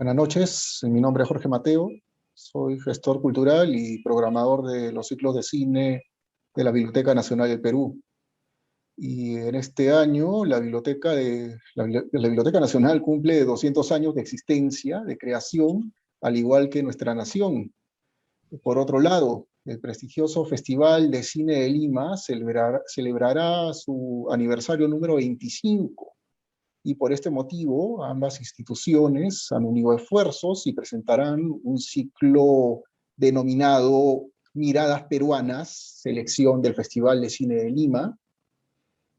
Buenas noches, mi nombre es Jorge Mateo, soy gestor cultural y programador de los ciclos de cine de la Biblioteca Nacional del Perú. Y en este año la Biblioteca Nacional cumple 200 años de existencia, de creación, al igual que nuestra nación. Por otro lado, el prestigioso Festival de Cine de Lima celebrará su aniversario número 25. Y por este motivo, ambas instituciones han unido esfuerzos y presentarán un ciclo denominado Miradas Peruanas, selección del Festival de Cine de Lima,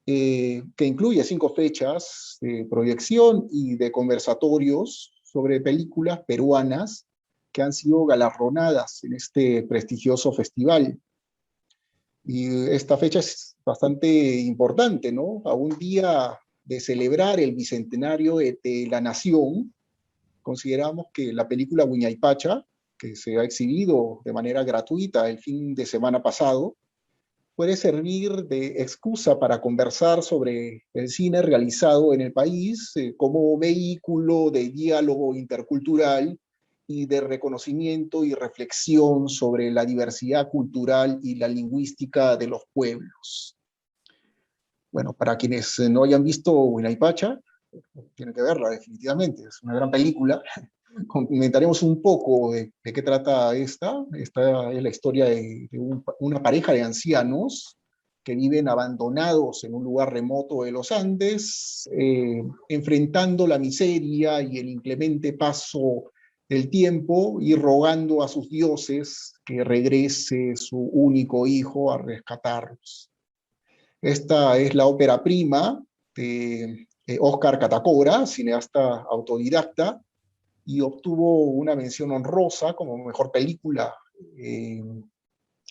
que incluye 5 fechas de proyección y de conversatorios sobre películas peruanas que han sido galardonadas en este prestigioso festival. Y esta fecha es bastante importante, ¿no? A un día de celebrar el bicentenario de la nación, consideramos que la película Huayna, que se ha exhibido de manera gratuita el fin de semana pasado, puede servir de excusa para conversar sobre el cine realizado en el país como vehículo de diálogo intercultural y de reconocimiento y reflexión sobre la diversidad cultural y la lingüística de los pueblos. Bueno, para quienes no hayan visto Huayna, tienen que verla definitivamente, es una gran película. Comentaremos un poco de qué trata esta. Esta es la historia de una pareja de ancianos que viven abandonados en un lugar remoto de los Andes, enfrentando la miseria y el inclemente paso del tiempo y rogando a sus dioses que regrese su único hijo a rescatarlos. Esta es la ópera prima de Óscar Catacora, cineasta autodidacta, y obtuvo una mención honrosa como mejor película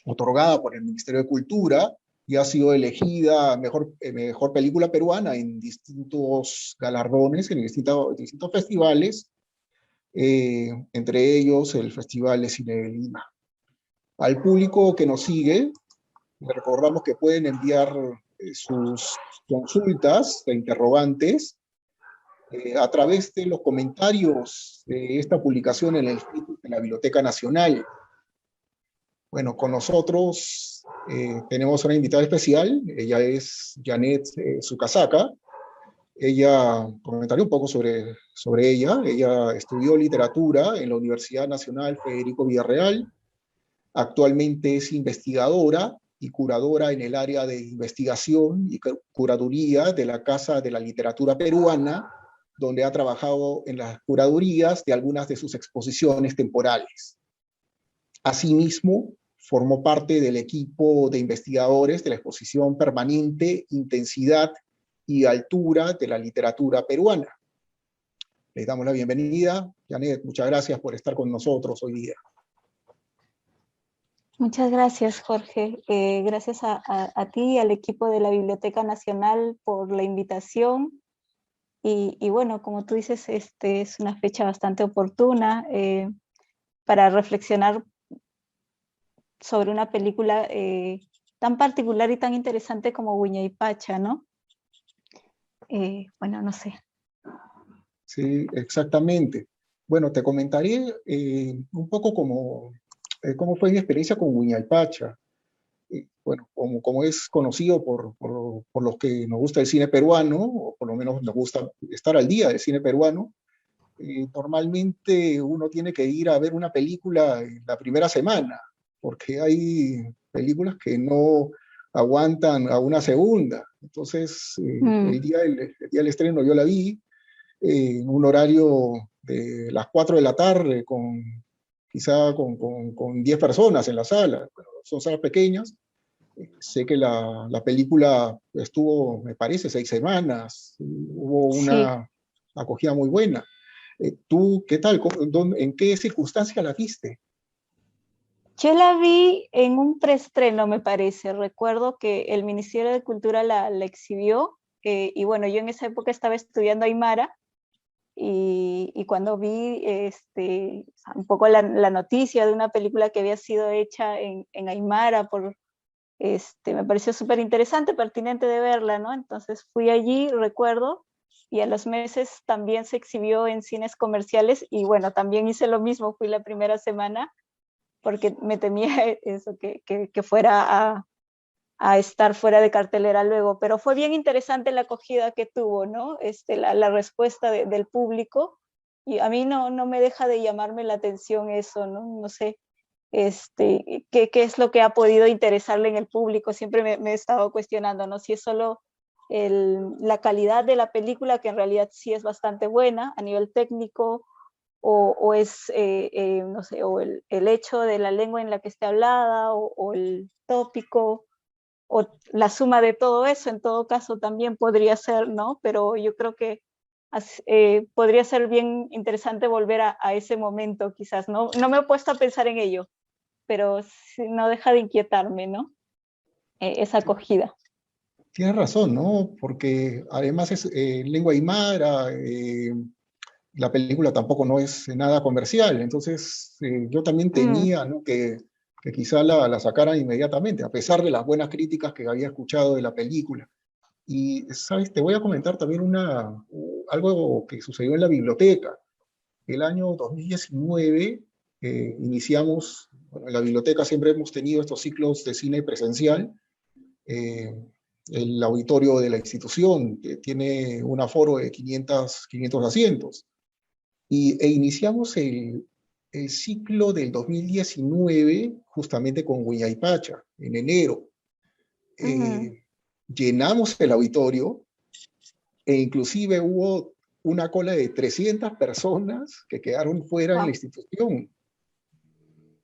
otorgada por el Ministerio de Cultura, y ha sido elegida mejor película peruana en distintos galardones, en distintos festivales, entre ellos el Festival de Cine de Lima. Al público que nos sigue, le recordamos que pueden enviar sus consultas e interrogantes a través de los comentarios de esta publicación en el Facebook de la Biblioteca Nacional. Bueno, con nosotros tenemos una invitada especial, ella es Janet Sukasaka. Ella comentaré un poco sobre ella. Ella estudió literatura en la Universidad Nacional Federico Villarreal, actualmente es investigadora y curadora en el área de investigación y curaduría de la Casa de la Literatura Peruana, donde ha trabajado en las curadurías de algunas de sus exposiciones temporales. Asimismo, formó parte del equipo de investigadores de la exposición permanente Intensidad y Altura de la Literatura Peruana. Les damos la bienvenida. Janet, muchas gracias por estar con nosotros hoy día. Muchas gracias, Jorge. Gracias a ti y al equipo de la Biblioteca Nacional por la invitación. Y bueno, como tú dices, es una fecha bastante oportuna para reflexionar sobre una película tan particular y tan interesante como Huayna, ¿no? Bueno, no sé. Sí, exactamente. Bueno, te comentaré un poco cómo fue mi experiencia con Huayna. Bueno, como es conocido por los que nos gusta el cine peruano, o por lo menos nos gusta estar al día del cine peruano, normalmente uno tiene que ir a ver una película en la primera semana, porque hay películas que no aguantan a una segunda. Entonces, el día del estreno yo la vi en un horario de las 4 de la tarde, quizá con 10 personas en la sala. Bueno, son salas pequeñas. Sé que la película estuvo, me parece, 6 semanas. Hubo una acogida muy buena. ¿Tú qué tal? ¿En qué circunstancias la viste? Yo la vi en un preestreno, me parece. Recuerdo que el Ministerio de Cultura la exhibió y bueno, yo en esa época estaba estudiando Aymara y cuando vi un poco la noticia de una película que había sido hecha en Aymara me pareció súper interesante, pertinente de verla, ¿no? Entonces fui allí, recuerdo, y a los meses también se exhibió en cines comerciales, y bueno, también hice lo mismo, fui la primera semana, porque me temía eso, que fuera a estar fuera de cartelera luego, pero fue bien interesante la acogida que tuvo, ¿no? La respuesta del público, y a mí no me deja de llamarme la atención eso, ¿no? No sé, qué es lo que ha podido interesarle en el público. Siempre me he estado cuestionando, ¿no? Si es solo la calidad de la película, que en realidad sí es bastante buena a nivel técnico, o es, no sé, o el hecho de la lengua en la que esté hablada, o el tópico, o la suma de todo eso. En todo caso también podría ser, ¿no? Pero yo creo que podría ser bien interesante volver a ese momento, quizás, ¿no? No me he puesto a pensar en ello, pero sí, no deja de inquietarme, ¿no? Esa acogida. Tienes razón, ¿no? Porque además es lengua aymara, la película tampoco no es nada comercial, entonces yo también Mm, temía, ¿no? que quizá la sacaran inmediatamente, a pesar de las buenas críticas que había escuchado de la película. Y, ¿sabes? Te voy a comentar también algo que sucedió en la biblioteca. El año 2019 iniciamos, bueno, en la biblioteca siempre hemos tenido estos ciclos de cine presencial. eh, el auditorio de la institución que tiene un aforo de 500 asientos. Iniciamos el ciclo del 2019 justamente con Huayaypacha, en enero. mm, Llenamos el auditorio e inclusive hubo una cola de 300 personas que quedaron fuera en la wow, institución,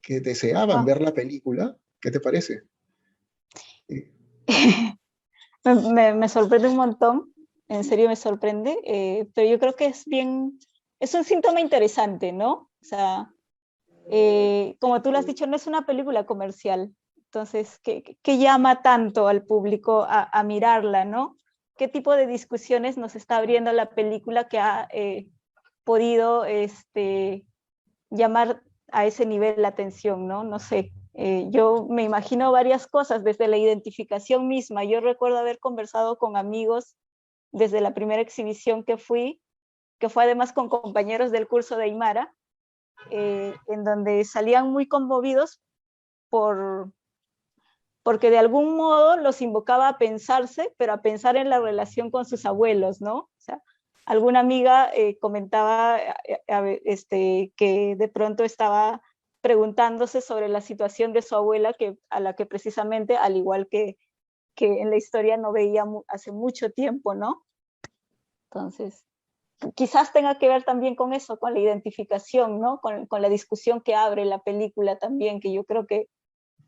que deseaban wow. ver la película. ¿Qué te parece? Eh, Me sorprende un montón, en serio me sorprende, pero yo creo que es un síntoma interesante, ¿no? O sea, como tú lo has dicho, no es una película comercial, entonces, ¿qué llama tanto al público a mirarla, ¿no? ¿Qué tipo de discusiones nos está abriendo la película que ha podido llamar a ese nivel la atención, ¿no? No sé, yo me imagino varias cosas desde la identificación misma. Yo recuerdo haber conversado con amigos desde la primera exhibición que fui, que fue además con compañeros del curso de Aymara, en donde salían muy conmovidos por, porque de algún modo los invocaba a pensarse, pero a pensar en la relación con sus abuelos, ¿no? O sea, alguna amiga comentaba que de pronto estaba preguntándose sobre la situación de su abuela, a la que precisamente, al igual que en la historia, no veía hace mucho tiempo, ¿no? Entonces, quizás tenga que ver también con eso, con la identificación, ¿no? Con la discusión que abre la película también, que yo creo que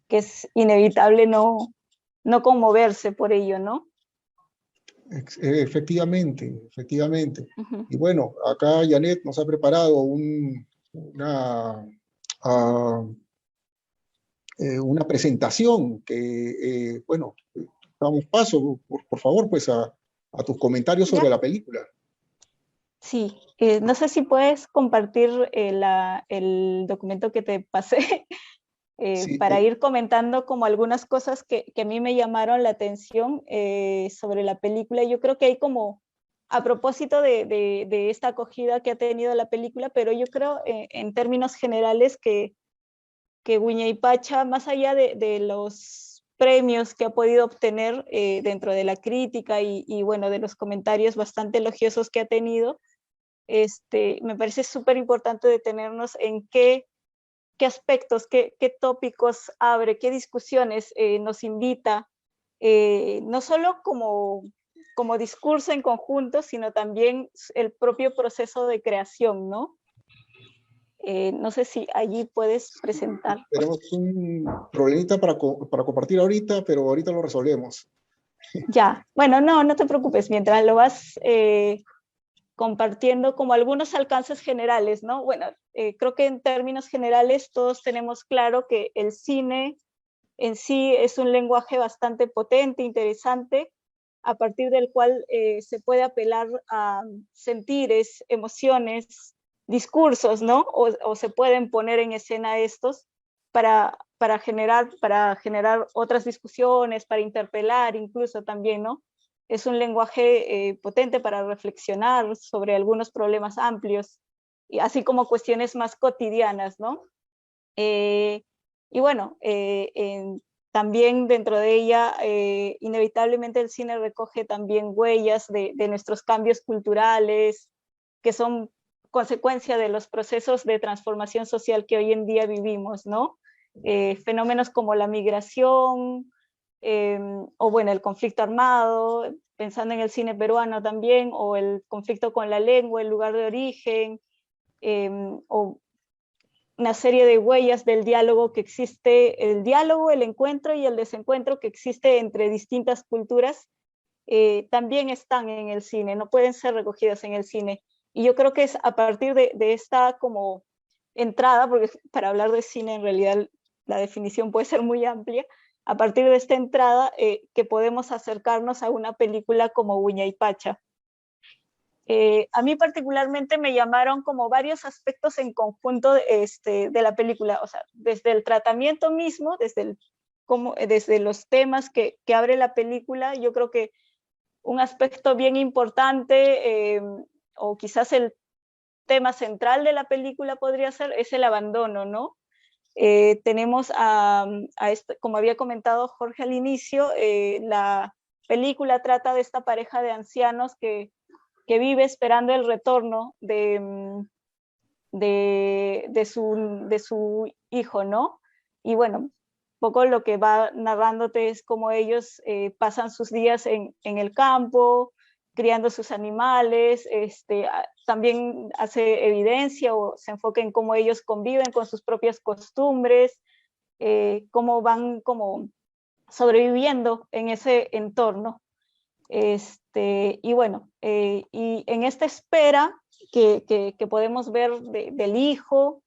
es inevitable no conmoverse por ello, ¿no? Efectivamente, efectivamente. Ujú. Y bueno, acá Janet nos ha preparado ah, una presentación que, bueno, damos paso, por favor, pues a tus comentarios Ya, sobre la película. sí. No sé si puedes compartir el documento que te pasé Sí, para ir comentando como algunas cosas que a mí me llamaron la atención sobre la película. Yo creo que hay como, a propósito de esta acogida que ha tenido la película, pero yo creo en términos generales que Pacha, más allá de los premios que ha podido obtener dentro de la crítica y bueno, de los comentarios bastante elogiosos que ha tenido, me parece súper importante detenernos en qué aspectos, qué tópicos abre, qué discusiones nos invita, no solo como discurso en conjunto, sino también el propio proceso de creación, ¿no? No sé si allí puedes presentar. tenemos un problemita para compartir ahorita, pero ahorita lo resolvemos. Ya, bueno, no te preocupes, mientras lo vas compartiendo como algunos alcances generales, ¿no? Bueno, creo que en términos generales todos tenemos claro que el cine en sí es un lenguaje bastante potente, interesante, a partir del cual se puede apelar a sentires, emociones, discursos, ¿no? O se pueden poner en escena estos para generar otras discusiones, para interpelar incluso también, ¿no? es un lenguaje potente para reflexionar sobre algunos problemas amplios, y así como cuestiones más cotidianas, ¿no? Y bueno, también dentro de ella, inevitablemente el cine recoge también huellas de nuestros cambios culturales, que son consecuencia de los procesos de transformación social que hoy en día vivimos, ¿no? Fenómenos como la migración, o bueno, el conflicto armado, pensando en el cine peruano también, o el conflicto con la lengua, el lugar de origen, o una serie de huellas del diálogo que existe, el diálogo, el encuentro y el desencuentro que existe entre distintas culturas, también están en el cine, no pueden ser recogidas en el cine. Y yo creo que es a partir de esta como entrada, porque para hablar de cine en realidad la definición puede ser muy amplia, a partir de esta entrada que podemos acercarnos a una película como Uña y Pacha. A mí particularmente me llamaron como varios aspectos en conjunto de la película, o sea, desde el tratamiento mismo, desde los temas que abre la película. Yo creo que un aspecto bien importante, o quizás el tema central de la película podría ser, es el abandono, ¿no? Tenemos como había comentado Jorge al inicio, la película trata de esta pareja de ancianos que vive esperando el retorno de su hijo, ¿no? Y bueno, poco lo que va narrándote es cómo ellos pasan sus días en el campo, criando sus animales, también hace evidencia o se enfoca en cómo ellos conviven con sus propias costumbres, cómo van como sobreviviendo en ese entorno. Y bueno, y en esta espera que podemos ver del hijo,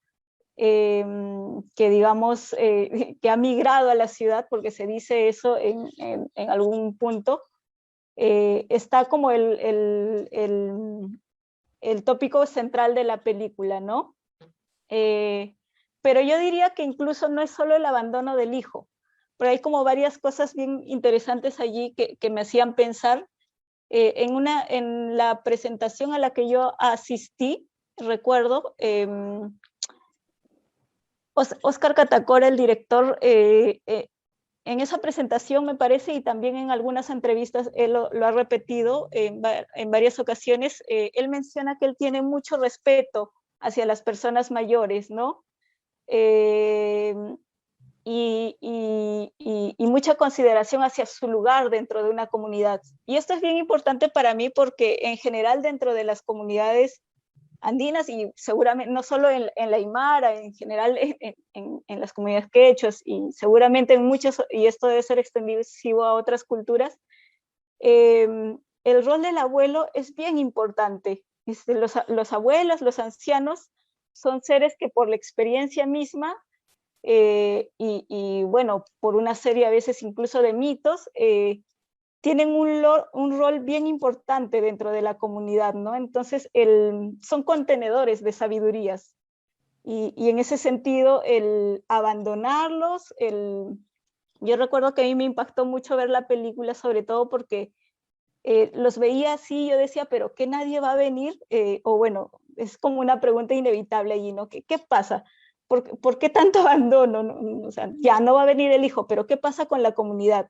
que digamos, que ha migrado a la ciudad, porque se dice eso en algún punto, está como el tópico central de la película, ¿no? Pero yo diría que incluso no es solo el abandono del hijo, pero hay como varias cosas bien interesantes allí que me hacían pensar. En la presentación a la que yo asistí, recuerdo, Oscar Catacora, el director, en esa presentación me parece, y también en algunas entrevistas él lo ha repetido en varias ocasiones, él menciona que él tiene mucho respeto hacia las personas mayores, ¿no? Y mucha consideración hacia su lugar dentro de una comunidad. Y esto es bien importante para mí porque en general dentro de las comunidades andinas, y seguramente no solo en la Aymara, en general en las comunidades quechuas, y seguramente en muchas, y esto debe ser extensivo a otras culturas, el rol del abuelo es bien importante. Los abuelos, los ancianos, son seres que por la experiencia misma, y bueno, por una serie a veces incluso de mitos, tienen un rol bien importante dentro de la comunidad, ¿no? Entonces, son contenedores de sabidurías. Y en ese sentido, el abandonarlos, yo recuerdo que a mí me impactó mucho ver la película, sobre todo porque los veía así, yo decía, pero ¿qué nadie va a venir? O bueno, es como una pregunta inevitable allí, ¿no? ¿Qué pasa? ¿Por qué tanto abandono? ¿No? O sea, ya no va a venir el hijo, pero ¿qué pasa con la comunidad?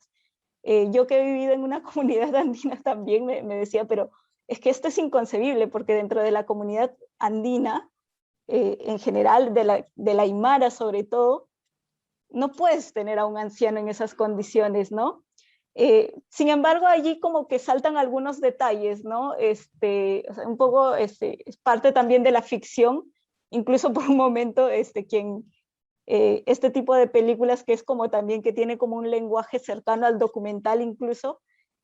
Yo que he vivido en una comunidad andina también me decía, pero es que esto es inconcebible, porque dentro de la comunidad andina, en general, de la Aymara sobre todo, no puedes tener a un anciano en esas condiciones, ¿no? Sin embargo, allí como que saltan algunos detalles, ¿no? O sea, un poco es parte también de la ficción, incluso por un momento este tipo de películas que es como también que tiene como un lenguaje cercano al documental incluso,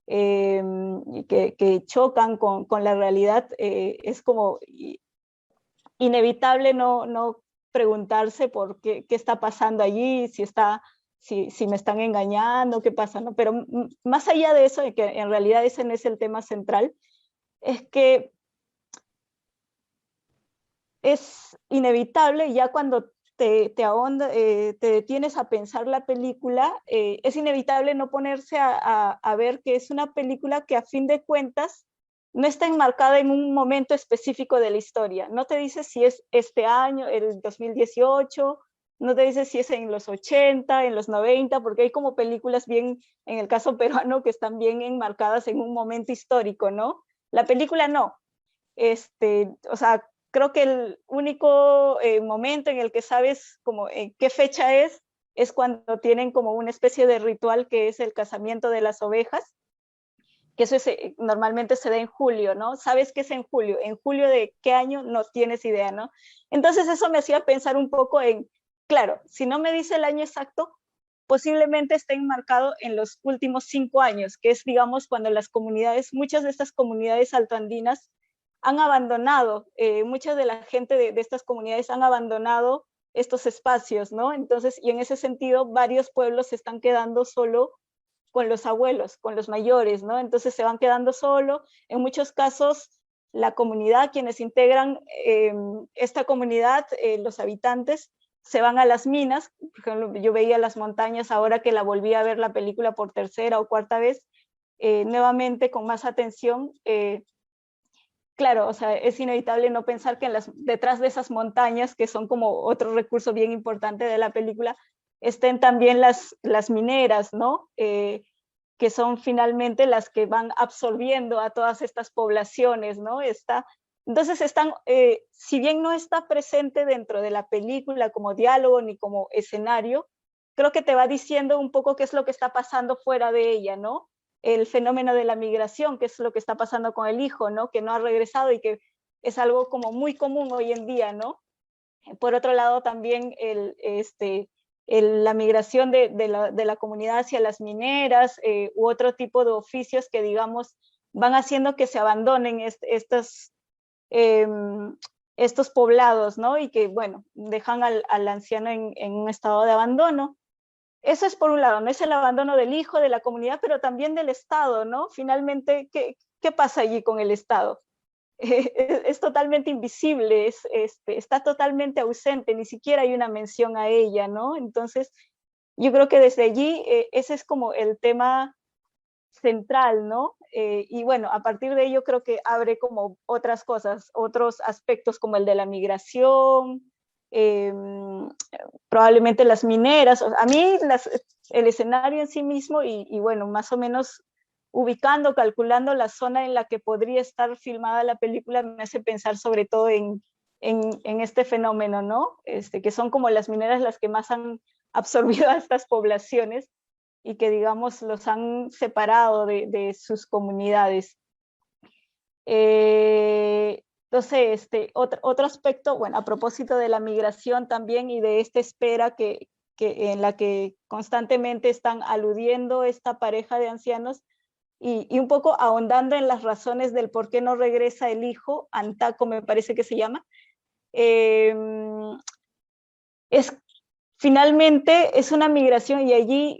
que chocan con la realidad, es como inevitable no preguntarse por qué está pasando allí, si me están engañando, qué pasa, ¿no? Pero más allá de eso, de que en realidad ese no es el tema central, es que es inevitable ya cuando te ahonda, te detienes a pensar la película, es inevitable no ponerse a ver que es una película que a fin de cuentas no está enmarcada en un momento específico de la historia. No te dice si es este año, el 2018, no te dice si es en los 80, en los 90, porque hay como películas bien, en el caso peruano, que están bien enmarcadas en un momento histórico, ¿no? La película no. O sea, creo que el único momento en el que sabes como qué fecha es cuando tienen como una especie de ritual que es el casamiento de las ovejas, que eso es, normalmente se da en julio, ¿no? ¿Sabes qué es en julio de qué año? No tienes idea, ¿no? Entonces eso me hacía pensar un poco en, claro, si no me dice el año exacto, posiblemente esté enmarcado en los últimos 5 años, que es, digamos, cuando las comunidades, muchas de estas comunidades altoandinas han abandonado, mucha de la gente de estas comunidades han abandonado estos espacios, ¿no? Entonces, y en ese sentido, varios pueblos se están quedando solo con los abuelos, con los mayores, ¿no? Entonces se van quedando solo. En muchos casos, la comunidad, quienes integran esta comunidad, los habitantes, se van a las minas. Por ejemplo, yo veía las montañas ahora que la volví a ver la película por tercera o cuarta vez, nuevamente con más atención. Claro, o sea, es inevitable no pensar que detrás de esas montañas, que son como otro recurso bien importante de la película, estén también las mineras, ¿no? Que son finalmente las que van absorbiendo a todas estas poblaciones, ¿no? Entonces están, si bien no está presente dentro de la película como diálogo ni como escenario, creo que te va diciendo un poco qué es lo que está pasando fuera de ella, ¿no? El fenómeno de la migración, que es lo que está pasando con el hijo, ¿no? Que no ha regresado y que es algo como muy común hoy en día, ¿no? Por otro lado, también la migración de la comunidad hacia las mineras u otro tipo de oficios que, digamos, van haciendo que se abandonen estos poblados, ¿no? Y que, bueno, dejan al anciano en un estado de abandono. Eso es por un lado, no es el abandono del hijo, de la comunidad, pero también del Estado, ¿no? Finalmente, ¿qué pasa allí con el Estado? Es totalmente invisible, está totalmente ausente, ni siquiera hay una mención a ella, ¿no? Entonces, yo creo que desde allí ese es como el tema central, ¿no? Y bueno, a partir de ello creo que abre como otras cosas, otros aspectos como el de la migración, eh, probablemente las mineras. A mí el escenario en sí mismo y bueno, más o menos ubicando, calculando la zona en la que podría estar filmada la película, me hace pensar sobre todo en este fenómeno, ¿no? Que son como las mineras las que más han absorbido a estas poblaciones y que, digamos, los han separado de sus comunidades. Entonces, otro aspecto, bueno, a propósito de la migración también y de esta espera en la que constantemente están aludiendo esta pareja de ancianos y un poco ahondando en las razones del por qué no regresa el hijo, Antaco me parece que se llama, es finalmente es una migración y allí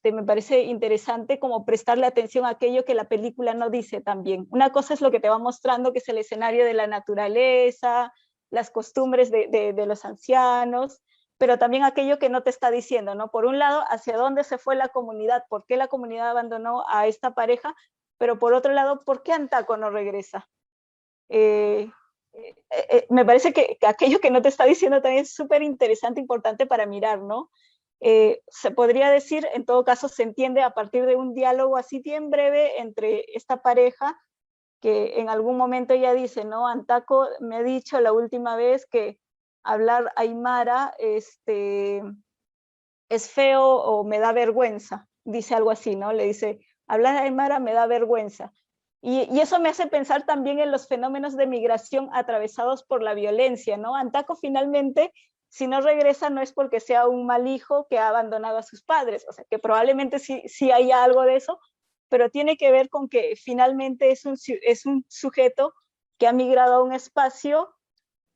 me parece interesante como prestarle atención a aquello que la película no dice también. Una cosa es lo que te va mostrando, que es el escenario de la naturaleza, las costumbres de los ancianos, pero también aquello que no te está diciendo, ¿no? Por un lado, hacia dónde se fue la comunidad, por qué la comunidad abandonó a esta pareja, pero por otro lado, ¿por qué Antaco no regresa? Me parece que aquello que no te está diciendo también es súper interesante, importante para mirar, ¿no? Se podría decir, en todo caso, se entiende a partir de un diálogo así bien breve entre esta pareja, que en algún momento ella dice, ¿no? Antaco me ha dicho la última vez que hablar aymara es feo o me da vergüenza, dice algo así, ¿no? Le dice, hablar aymara me da vergüenza. Y eso me hace pensar también en los fenómenos de migración atravesados por la violencia, ¿no? Antaco finalmente, si no regresa, no es porque sea un mal hijo que ha abandonado a sus padres, o sea, que probablemente sí hay algo de eso, pero tiene que ver con que finalmente es un sujeto que ha migrado a un espacio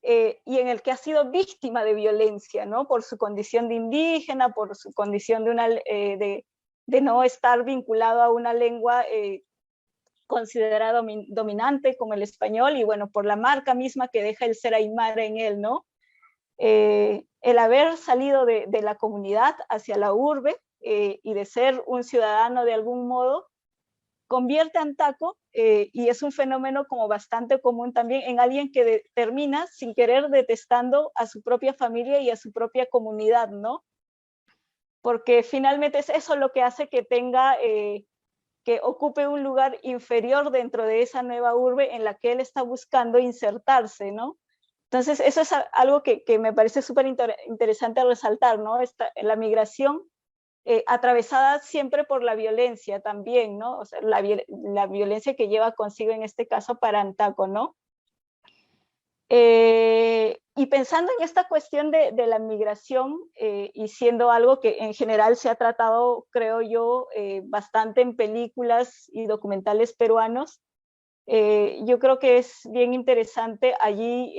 y en el que ha sido víctima de violencia, ¿no? Por su condición de indígena, por su condición de no estar vinculado a una lengua considerada dominante como el español, y bueno, por la marca misma que deja el ser aymara en él, ¿no? el haber salido de la comunidad hacia la urbe y de ser un ciudadano de algún modo, convierte a Antaco, y es un fenómeno como bastante común también, en alguien que termina sin querer detestando a su propia familia y a su propia comunidad, ¿no? Porque finalmente es eso lo que hace que tenga, que ocupe un lugar inferior dentro de esa nueva urbe en la que él está buscando insertarse, ¿no? Entonces, eso es algo que me parece súper interesante resaltar, ¿no? La migración atravesada siempre por la violencia también, ¿no? O sea, la violencia que lleva consigo en este caso para Antaco, ¿no? Y pensando en esta cuestión de la migración y siendo algo que en general se ha tratado, creo yo, bastante en películas y documentales peruanos, yo creo que es bien interesante allí,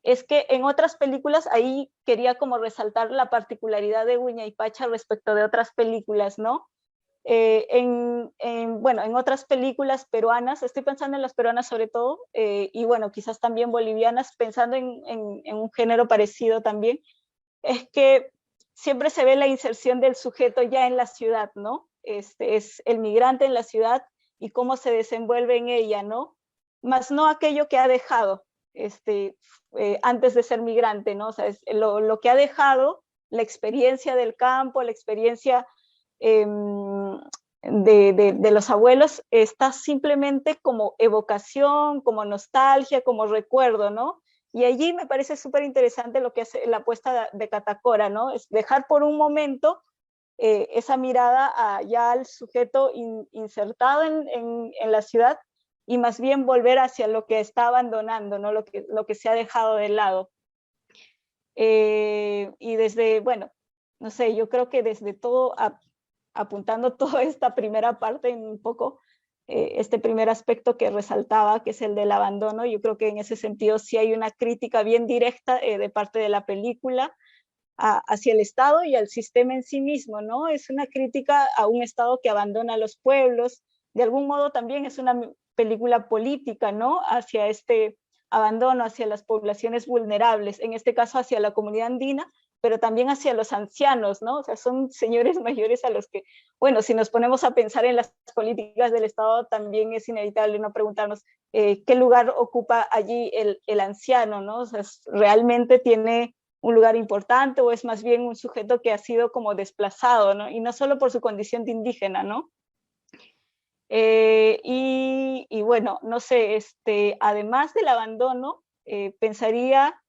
es que en otras películas, ahí quería como resaltar la particularidad de Huayna respecto de otras películas, ¿no? Bueno, en otras películas peruanas, estoy pensando en las peruanas sobre todo, y bueno, quizás también bolivianas, pensando en un género parecido también, es que siempre se ve la inserción del sujeto ya en la ciudad, ¿no? Es el migrante en la ciudad y cómo se desenvuelve en ella, ¿no? Más no aquello que ha dejado antes de ser migrante, ¿no? O sea, es lo que ha dejado, la experiencia del campo, la experiencia de los abuelos, está simplemente como evocación, como nostalgia, como recuerdo, ¿no? Y allí me parece súper interesante lo que hace la apuesta de Catacora, ¿no? Es dejar por un momento esa mirada ya al sujeto insertado en la ciudad y más bien volver hacia lo que está abandonando, ¿no? Lo que se ha dejado de lado. Y desde, bueno, no sé, yo creo que desde todo, apuntando toda esta primera parte en un poco, este primer aspecto que resaltaba, que es el del abandono, yo creo que en ese sentido sí hay una crítica bien directa de parte de la película hacia el Estado y al sistema en sí mismo, ¿no? Es una crítica a un Estado que abandona a los pueblos, de algún modo también es una película política, ¿no? Hacia este abandono, hacia las poblaciones vulnerables, en este caso hacia la comunidad andina, pero también hacia los ancianos, ¿no? O sea, son señores mayores a los que, bueno, si nos ponemos a pensar en las políticas del Estado, también es inevitable no preguntarnos qué lugar ocupa allí el anciano, ¿no? O sea, realmente tiene un lugar importante o es más bien un sujeto que ha sido como desplazado, ¿no? Y no solo por su condición de indígena, ¿no? Y bueno, no sé, además del abandono, pensaría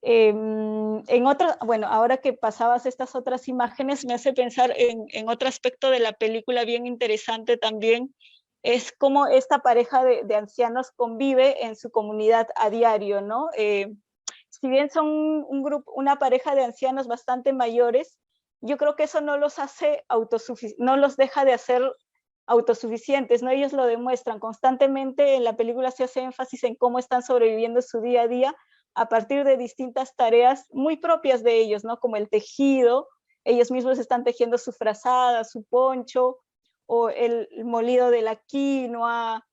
en otra, bueno, ahora que pasabas estas otras imágenes, me hace pensar en otro aspecto de la película bien interesante también, es cómo esta pareja de ancianos convive en su comunidad a diario, ¿no? Si bien son un grupo, una pareja de ancianos bastante mayores, yo creo que eso no los hace no los deja de hacer autosuficientes, ¿no? Ellos lo demuestran constantemente, en la película se hace énfasis en cómo están sobreviviendo su día a día a partir de distintas tareas muy propias de ellos, ¿no? Como el tejido, ellos mismos están tejiendo su frazada, su poncho, o el molido de la quinoa,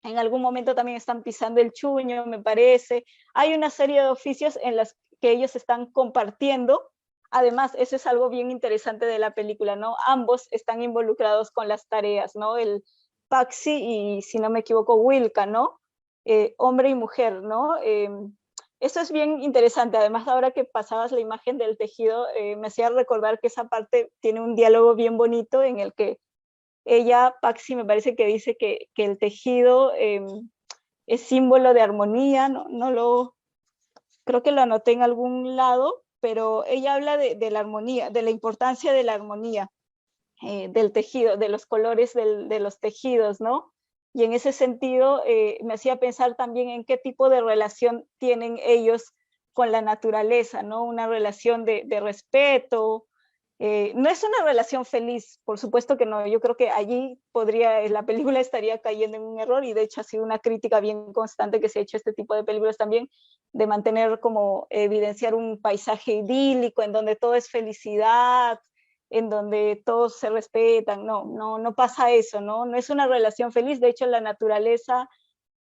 en algún momento también están pisando el chuño, me parece. Hay una serie de oficios en las que ellos están compartiendo. Además, eso es algo bien interesante de la película, ¿no? Ambos están involucrados con las tareas, ¿no? El Paxi y, si no me equivoco, Wilka, ¿no? Hombre y mujer, ¿no? Eso es bien interesante. Además, ahora que pasabas la imagen del tejido, me hacía recordar que esa parte tiene un diálogo bien bonito en el que ella, Paxi, me parece que dice que el tejido es símbolo de armonía, creo que lo anoté en algún lado, pero ella habla de la armonía, de la importancia de la armonía del tejido, de los colores de los tejidos, ¿no? Y en ese sentido me hacía pensar también en qué tipo de relación tienen ellos con la naturaleza, ¿no? Una relación de respeto. No es una relación feliz, por supuesto que no. Yo creo que allí la película estaría cayendo en un error, y de hecho ha sido una crítica bien constante que se ha hecho a este tipo de películas también, de mantener como evidenciar un paisaje idílico en donde todo es felicidad, en donde todos se respetan. No pasa eso, ¿no? No es una relación feliz. De hecho, la naturaleza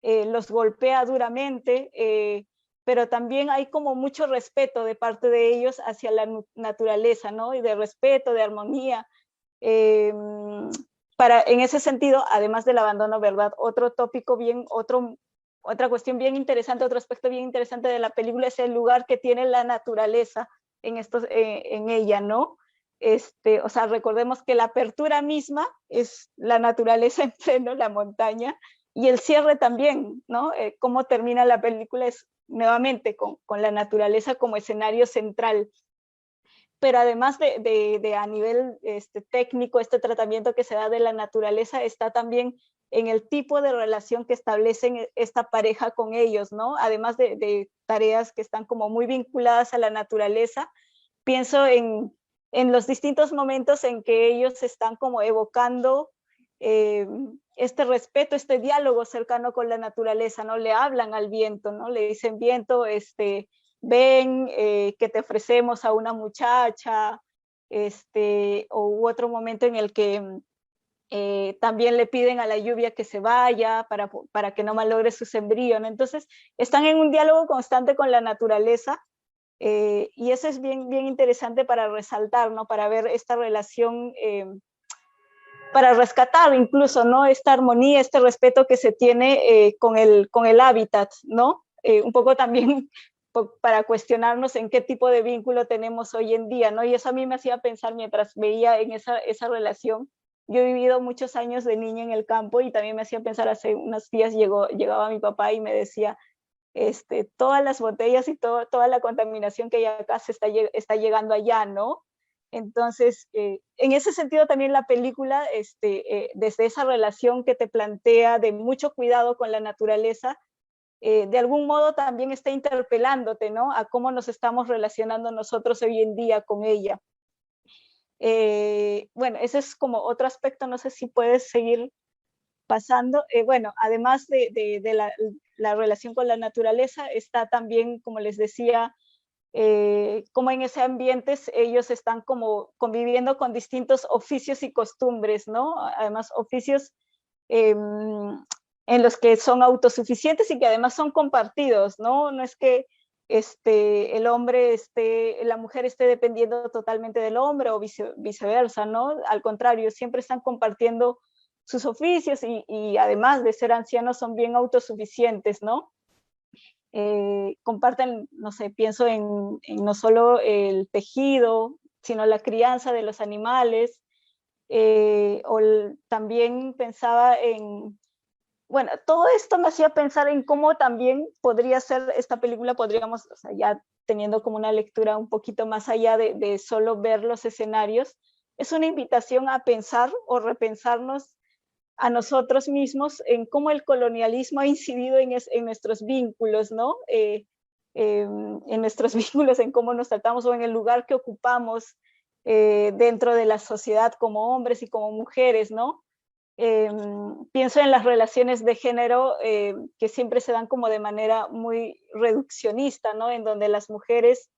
los golpea duramente, pero también hay como mucho respeto de parte de ellos hacia la naturaleza, ¿no? Y de respeto, de armonía. En ese sentido, además del abandono, ¿verdad? Otro tópico otra cuestión bien interesante, otro aspecto bien interesante de la película es el lugar que tiene la naturaleza en ella, ¿no? O sea, recordemos que la apertura misma es la naturaleza en pleno, la montaña, y el cierre también, ¿no? Cómo termina la película es nuevamente con la naturaleza como escenario central. Pero además de a nivel técnico, este tratamiento que se da de la naturaleza está también en el tipo de relación que establecen esta pareja con ellos, ¿no? Además de tareas que están como muy vinculadas a la naturaleza, pienso en los distintos momentos en que ellos están como evocando este respeto, este diálogo cercano con la naturaleza, ¿no? Le hablan al viento, ¿no? Le dicen, viento, ven, que te ofrecemos a una muchacha, o otro momento en el que también le piden a la lluvia que se vaya para que no malogre su sembrío, ¿no? Entonces, están en un diálogo constante con la naturaleza, y eso es bien, bien interesante para resaltar, ¿no? Para ver esta relación, para rescatar incluso, ¿no? Esta armonía, este respeto que se tiene con el hábitat, ¿no? Un poco también para cuestionarnos en qué tipo de vínculo tenemos hoy en día, ¿no? Y eso a mí me hacía pensar mientras veía en esa relación. Yo he vivido muchos años de niña en el campo y también me hacía pensar, hace unos días llegaba mi papá y me decía, todas las botellas y toda la contaminación que hay acá está llegando allá, ¿no? Entonces, en ese sentido también la película, desde esa relación que te plantea de mucho cuidado con la naturaleza, de algún modo también está interpelándote, ¿no? A cómo nos estamos relacionando nosotros hoy en día con ella. Bueno, ese es como otro aspecto, no sé si puedes seguir pasando. Bueno, además de la relación con la naturaleza, está también, como les decía, como en ese ambiente ellos están como conviviendo con distintos oficios y costumbres, ¿no? Además, oficios en los que son autosuficientes y que además son compartidos, ¿no? No es que el hombre la mujer esté dependiendo totalmente del hombre o viceversa, ¿no? Al contrario, siempre están compartiendo sus oficios y además de ser ancianos son bien autosuficientes, ¿no? Comparten, no sé, pienso en no solo el tejido, sino la crianza de los animales, también pensaba bueno, todo esto me hacía pensar en cómo también podría ser esta película, podríamos, o sea, ya teniendo como una lectura un poquito más allá de solo ver los escenarios, es una invitación a pensar o repensarnos a nosotros mismos en cómo el colonialismo ha incidido en nuestros vínculos, ¿no? En nuestros vínculos, en cómo nos tratamos o en el lugar que ocupamos dentro de la sociedad como hombres y como mujeres, ¿no? Pienso en las relaciones de género que siempre se dan como de manera muy reduccionista, ¿no? En donde las mujeres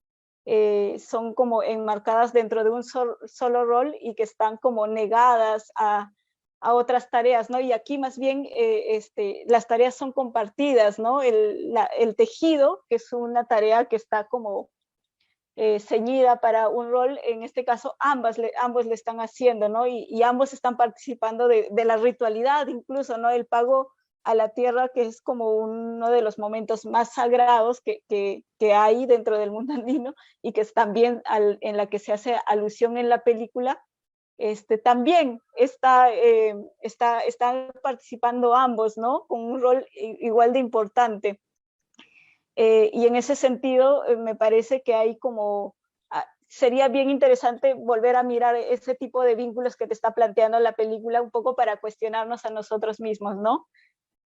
son como enmarcadas dentro de un solo rol y que están como negadas a otras tareas, ¿no? Y aquí más bien las tareas son compartidas, ¿no? El tejido, que es una tarea que está como ceñida para un rol, en este caso ambos le están haciendo, ¿no? Y ambos están participando de la ritualidad incluso, ¿no? El pago a la tierra, que es como uno de los momentos más sagrados que hay dentro del mundo andino y que es también en la que se hace alusión en la película, también están participando ambos, ¿no? Con un rol igual de importante. Y en ese sentido, me parece que hay como, sería bien interesante volver a mirar ese tipo de vínculos que te está planteando la película un poco para cuestionarnos a nosotros mismos, ¿no?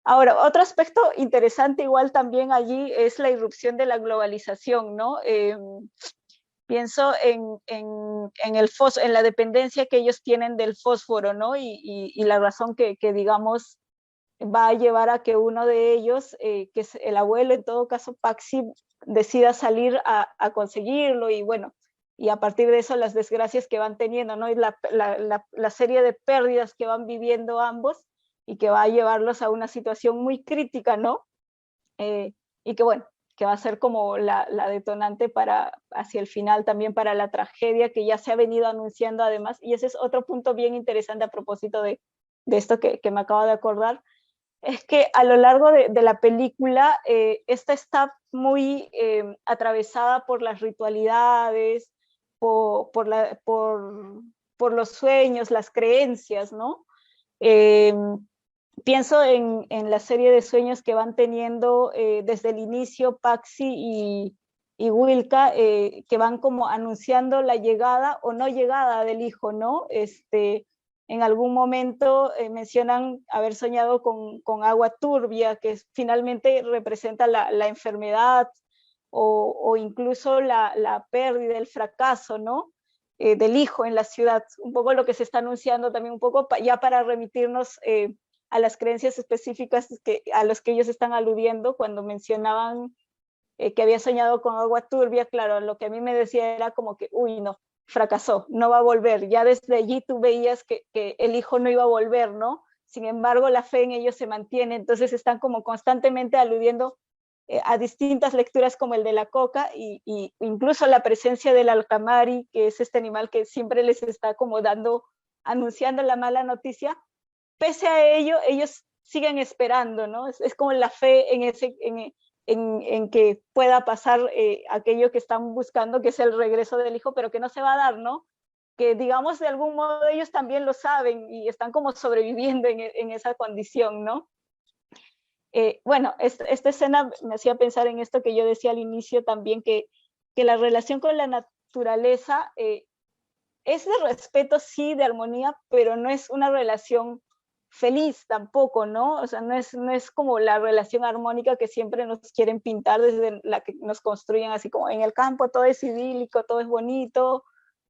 Ahora, otro aspecto interesante igual también allí es la irrupción de la globalización, ¿no? Pienso en la dependencia que ellos tienen del fósforo, ¿no? Y la razón que digamos, va a llevar a que uno de ellos, que es el abuelo, en todo caso Paxi, decida salir a conseguirlo y bueno, y a partir de eso las desgracias que van teniendo, ¿no? Y la serie de pérdidas que van viviendo ambos y que va a llevarlos a una situación muy crítica, ¿no? Y que bueno, va a ser como la detonante hacia el final también para la tragedia que ya se ha venido anunciando además, y ese es otro punto bien interesante a propósito de esto que me acabo de acordar, es que a lo largo de la película, esta está muy atravesada por las ritualidades, por los sueños, las creencias, ¿no? Pienso en la serie de sueños que van teniendo desde el inicio Paxi y Wilka, que van como anunciando la llegada o no llegada del hijo, ¿no? En algún momento mencionan haber soñado con agua turbia, que finalmente representa la enfermedad o incluso la pérdida, el fracaso, ¿no? Del hijo en la ciudad. Un poco lo que se está anunciando también, un poco ya para remitirnos a las creencias específicas a los que ellos están aludiendo cuando mencionaban que había soñado con agua turbia. Claro, lo que a mí me decía era como que, uy, no, fracasó, no va a volver. Ya desde allí tú veías que el hijo no iba a volver, ¿no? Sin embargo, la fe en ellos se mantiene, entonces están como constantemente aludiendo a distintas lecturas como el de la coca y incluso la presencia del alcamari, que es este animal que siempre les está como anunciando la mala noticia. Pese a ello, ellos siguen esperando, ¿no? Es como la fe en que pueda pasar aquello que están buscando, que es el regreso del hijo, pero que no se va a dar, ¿no? Que digamos de algún modo ellos también lo saben y están como sobreviviendo en esa condición, ¿no? Bueno, esta escena me hacía pensar en esto que yo decía al inicio también, que la relación con la naturaleza es de respeto, sí, de armonía, pero no es una relación feliz tampoco, ¿no? O sea, no es como la relación armónica que siempre nos quieren pintar desde la que nos construyen, así como en el campo todo es idílico, todo es bonito,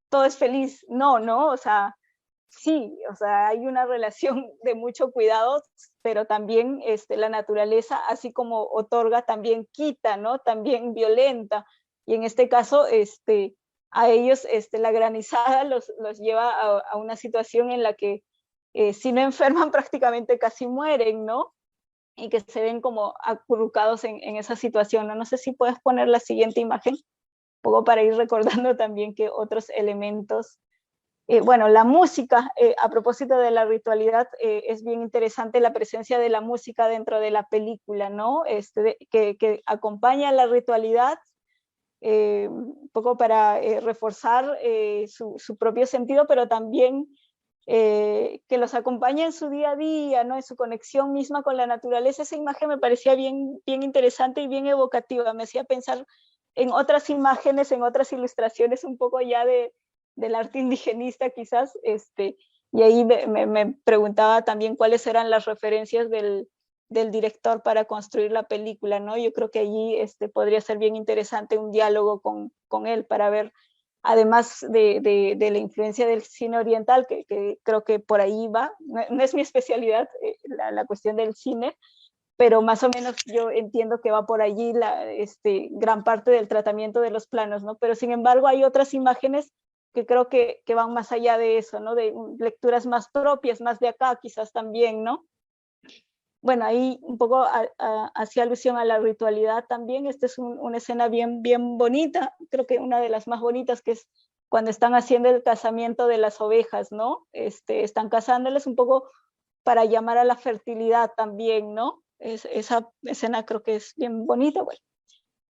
todo es feliz. No, no, o sea, sí, o sea, hay una relación de mucho cuidado, pero también la naturaleza, así como otorga, también quita, ¿no? También violenta. Y en este caso, a ellos la granizada los lleva a una situación en la que si no enferman prácticamente casi mueren, ¿no? Y que se ven como acurrucados en esa situación, ¿no? No sé si puedes poner la siguiente imagen, un poco para ir recordando también que otros elementos. Bueno, la música, a propósito de la ritualidad, es bien interesante la presencia de la música dentro de la película, ¿no? Que acompaña la ritualidad, un poco para reforzar su propio sentido, pero también que los acompaña en su día a día, ¿no? En su conexión misma con la naturaleza. Esa imagen me parecía bien, bien interesante y bien evocativa, me hacía pensar en otras imágenes, en otras ilustraciones, un poco ya del arte indigenista quizás, y ahí me preguntaba también cuáles eran las referencias del director para construir la película, ¿no? Yo creo que allí podría ser bien interesante un diálogo con él para ver, además de la influencia del cine oriental, que creo que por ahí va, no es mi especialidad la cuestión del cine, pero más o menos yo entiendo que va por allí gran parte del tratamiento de los planos, ¿no? Pero sin embargo hay otras imágenes que creo que van más allá de eso, ¿no? De lecturas más propias, más de acá quizás también, ¿no? Bueno, ahí un poco hacía alusión a la ritualidad también. Esta es una escena bien, bien bonita, creo que una de las más bonitas, que es cuando están haciendo el casamiento de las ovejas, ¿no? Están casándoles un poco para llamar a la fertilidad también, ¿no? Esa escena creo que es bien bonita. Bueno,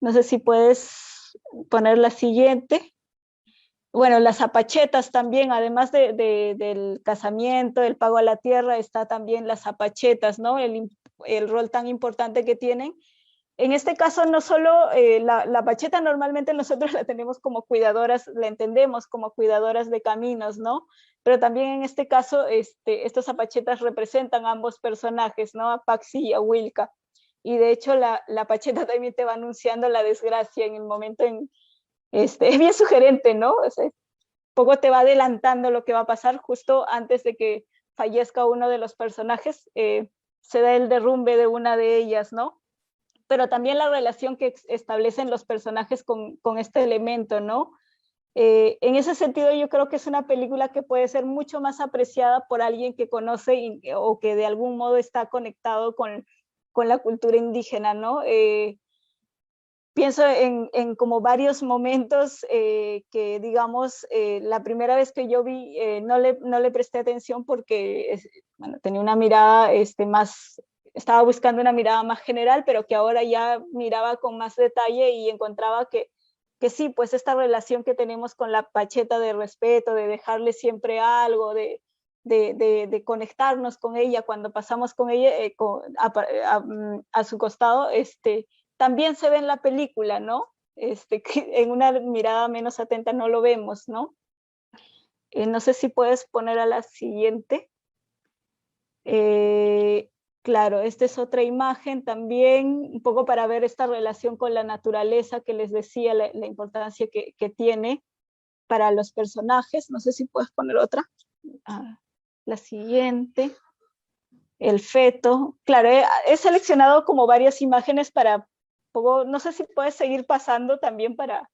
no sé si puedes poner la siguiente. Bueno, las zapachetas también, además del casamiento, el pago a la tierra, está también las zapachetas, ¿no? El rol tan importante que tienen. En este caso, no solo la pacheta normalmente nosotros la tenemos como cuidadoras, la entendemos como cuidadoras de caminos, ¿no? Pero también en este caso, estas zapachetas representan a ambos personajes, ¿no? A Paxi y a Wilka. Y de hecho, la pacheta también te va anunciando la desgracia en el momento es bien sugerente, ¿no? O sea, poco te va adelantando lo que va a pasar justo antes de que fallezca uno de los personajes, se da el derrumbe de una de ellas, ¿no? Pero también la relación que establecen los personajes con este elemento, ¿no? En ese sentido yo creo que es una película que puede ser mucho más apreciada por alguien que conoce o que de algún modo está conectado con la cultura indígena, ¿no? pienso en como varios momentos que, digamos, la primera vez que yo vi, no le presté atención porque, bueno, tenía una mirada más, estaba buscando una mirada más general, pero que ahora ya miraba con más detalle y encontraba que sí, pues esta relación que tenemos con la Pacheta de respeto, de dejarle siempre algo, de conectarnos con ella cuando pasamos con ella a su costado, también se ve en la película, ¿no? Que en una mirada menos atenta no lo vemos, ¿no? No sé si puedes poner a la siguiente. Claro, esta es otra imagen también, un poco para ver esta relación con la naturaleza que les decía, la importancia que tiene para los personajes. No sé si puedes poner otra. La siguiente. El feto. Claro, he seleccionado como varias imágenes para, poco, no sé si puedes seguir pasando también para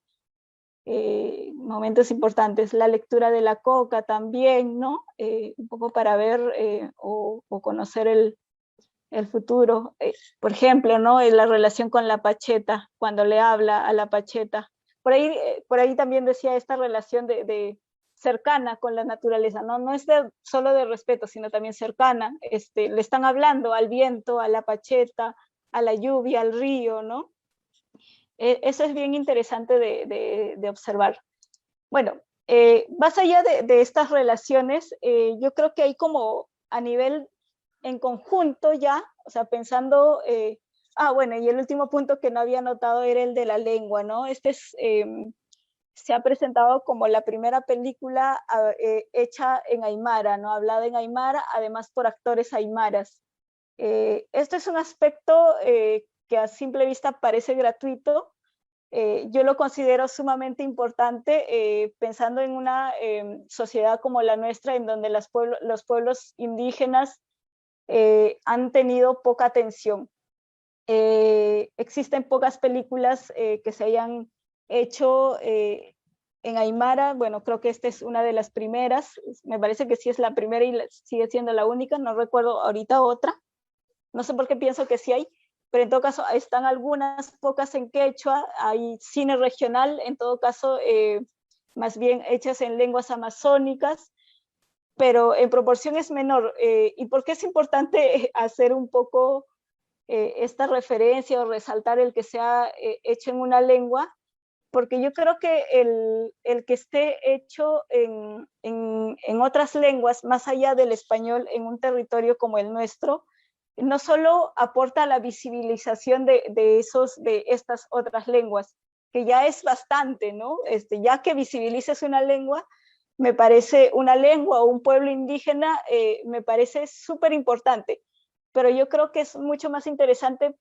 momentos importantes. La lectura de la coca también, ¿no? Un poco para ver o conocer el futuro. Por ejemplo, ¿no? La relación con la Pacheta, cuando le habla a la Pacheta. Por ahí también decía esta relación de cercana con la naturaleza, ¿no? No es solo de respeto, sino también cercana. Le están hablando al viento, a la Pacheta, a la lluvia, al río, ¿no? Eso es bien interesante de observar. Bueno, más allá de estas relaciones, yo creo que hay como a nivel en conjunto ya, o sea, pensando, bueno, y el último punto que no había notado era el de la lengua, ¿no? Se ha presentado como la primera película hecha en Aymara, ¿no? Hablada en Aymara, además por actores aymaras. Esto es un aspecto que a simple vista parece gratuito. Yo lo considero sumamente importante pensando en una sociedad como la nuestra, en donde los pueblos indígenas han tenido poca atención. Existen pocas películas que se hayan hecho en Aymara. Bueno, creo que esta es una de las primeras. Me parece que sí es la primera y sigue siendo la única. No recuerdo ahorita otra. No sé por qué pienso que sí hay, pero en todo caso están algunas pocas en quechua. Hay cine regional, en todo caso, más bien hechas en lenguas amazónicas, pero en proporción es menor. ¿Y por qué es importante hacer un poco esta referencia o resaltar el que sea hecho en una lengua? Porque yo creo que el que esté hecho en otras lenguas, más allá del español, en un territorio como el nuestro, no solo aporta la visibilización de estas otras lenguas, que ya es bastante, ¿no? Ya que visibilices una lengua, me parece una lengua o un pueblo indígena, me parece súper importante. Pero yo creo que es mucho más interesante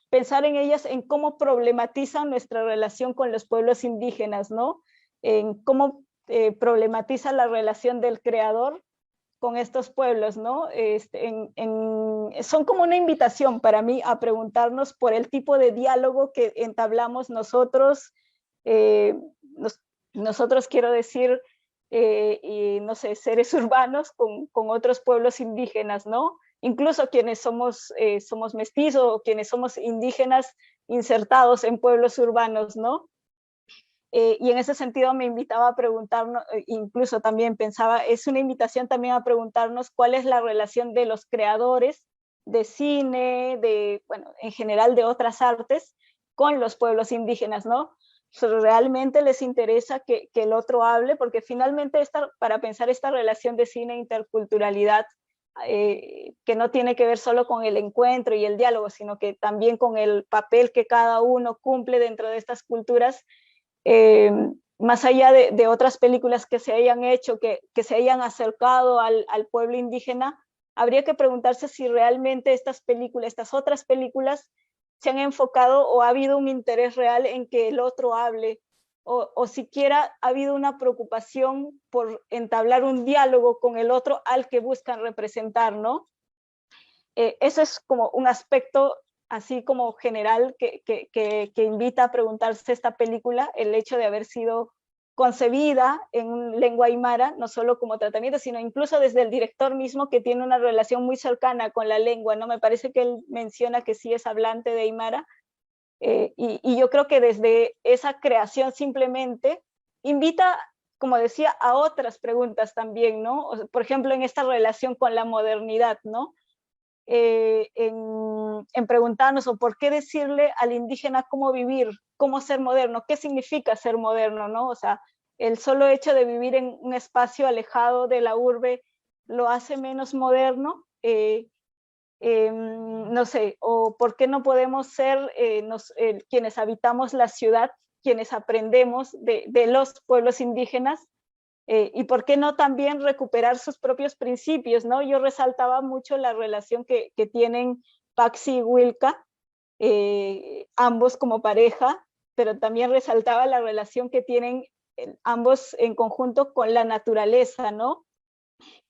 pensar en ellas, en cómo problematizan nuestra relación con los pueblos indígenas, ¿no? En cómo problematiza la relación del creador con estos pueblos, ¿no? Son como una invitación para mí a preguntarnos por el tipo de diálogo que entablamos nosotros, nosotros quiero decir, y no sé, seres urbanos con otros pueblos indígenas, ¿no? Incluso quienes somos mestizos o quienes somos indígenas insertados en pueblos urbanos, ¿no? Y en ese sentido me invitaba a preguntarnos, incluso también pensaba, es una invitación también a preguntarnos cuál es la relación de los creadores de cine, bueno, en general de otras artes, con los pueblos indígenas, ¿no? Realmente les interesa que el otro hable, porque finalmente para pensar esta relación de cine e interculturalidad, que no tiene que ver solo con el encuentro y el diálogo, sino que también con el papel que cada uno cumple dentro de estas culturas, más allá de otras películas que se hayan hecho, que se hayan acercado al pueblo indígena, habría que preguntarse si realmente estas otras películas, se han enfocado o ha habido un interés real en que el otro hable, o siquiera ha habido una preocupación por entablar un diálogo con el otro al que buscan representar, ¿no? Eso es como un aspecto así como general que invita a preguntarse esta película, el hecho de haber sido concebida en lengua aymara, no solo como tratamiento, sino incluso desde el director mismo, que tiene una relación muy cercana con la lengua, ¿no? Me parece que él menciona que sí es hablante de aymara, Y yo creo que desde esa creación simplemente invita, como decía, a otras preguntas también, ¿no? O sea, por ejemplo, en esta relación con la modernidad, ¿no? En preguntarnos o por qué decirle al indígena cómo vivir, cómo ser moderno, qué significa ser moderno, ¿no? O sea, el solo hecho de vivir en un espacio alejado de la urbe lo hace menos moderno. No sé, o por qué no podemos ser quienes habitamos la ciudad, quienes aprendemos de los pueblos indígenas, y por qué no también recuperar sus propios principios, ¿no? Yo resaltaba mucho la relación que tienen Paxi y Wilka, ambos como pareja, pero también resaltaba la relación que tienen ambos en conjunto con la naturaleza, ¿no?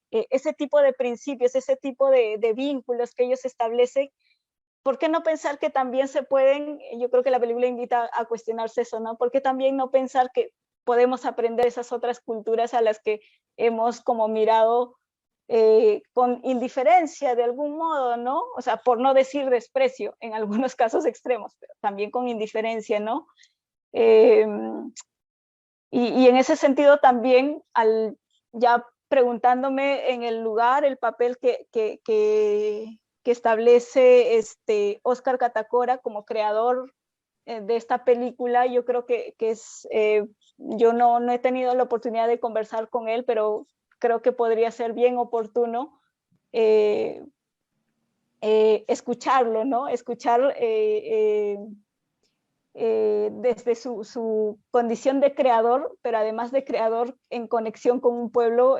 Ese tipo de principios, ese tipo de vínculos que ellos establecen, ¿por qué no pensar que también se pueden? Yo creo que la película invita a cuestionarse eso, ¿no? ¿Por qué también no pensar que podemos aprender esas otras culturas a las que hemos como mirado con indiferencia de algún modo, ¿no? O sea, por no decir desprecio en algunos casos extremos, pero también con indiferencia, ¿no? Eh, y en ese sentido también, al ya preguntándome en el lugar, el papel que establece Óscar Catacora como creador de esta película, yo creo que es, yo no he tenido la oportunidad de conversar con él, pero creo que podría ser bien oportuno eh, escucharlo, ¿no? Escuchar desde su condición de creador, pero además de creador en conexión con un pueblo,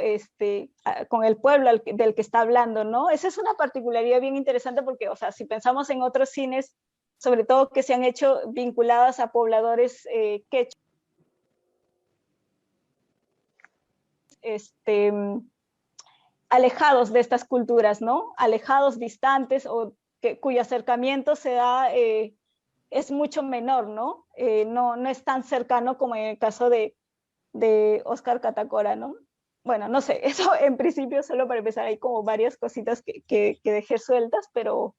con el pueblo del que está hablando, ¿no? Esa es una particularidad bien interesante porque, o sea, si pensamos en otros cines, sobre todo que se han hecho vinculadas a pobladores quechua, alejados de estas culturas, ¿no? Alejados, distantes, o cuyo acercamiento se da es mucho menor, ¿no? No es tan cercano como en el caso de Óscar Catacora, ¿no? Bueno, no sé, eso en principio solo para empezar hay como varias cositas que dejé sueltas, pero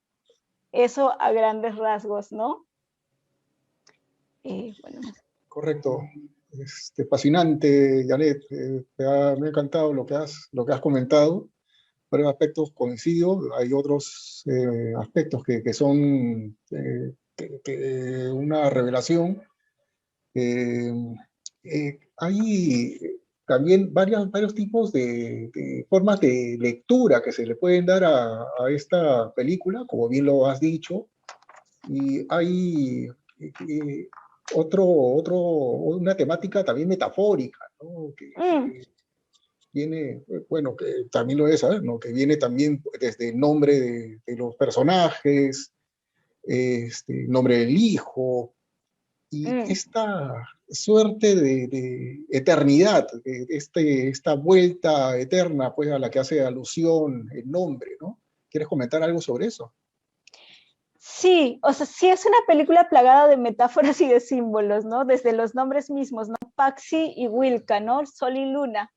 eso a grandes rasgos, ¿no? Bueno. Correcto. Fascinante, Janet. Me ha encantado lo que has comentado. Varios aspectos coincido, hay otros aspectos que son una revelación. Hay también varios tipos de formas de lectura que se le pueden dar a esta película, como bien lo has dicho, y hay una temática también metafórica, ¿no? Que viene, bueno, que también lo es, ¿sabes? ¿No? Que viene también desde el nombre de los personajes, nombre del hijo, y esta suerte de eternidad, esta vuelta eterna pues, a la que hace alusión el nombre, ¿no? ¿Quieres comentar algo sobre eso? Sí, o sea, sí es una película plagada de metáforas y de símbolos, ¿no? Desde los nombres mismos, ¿no? Paxi y Wilka, ¿no? Sol y Luna.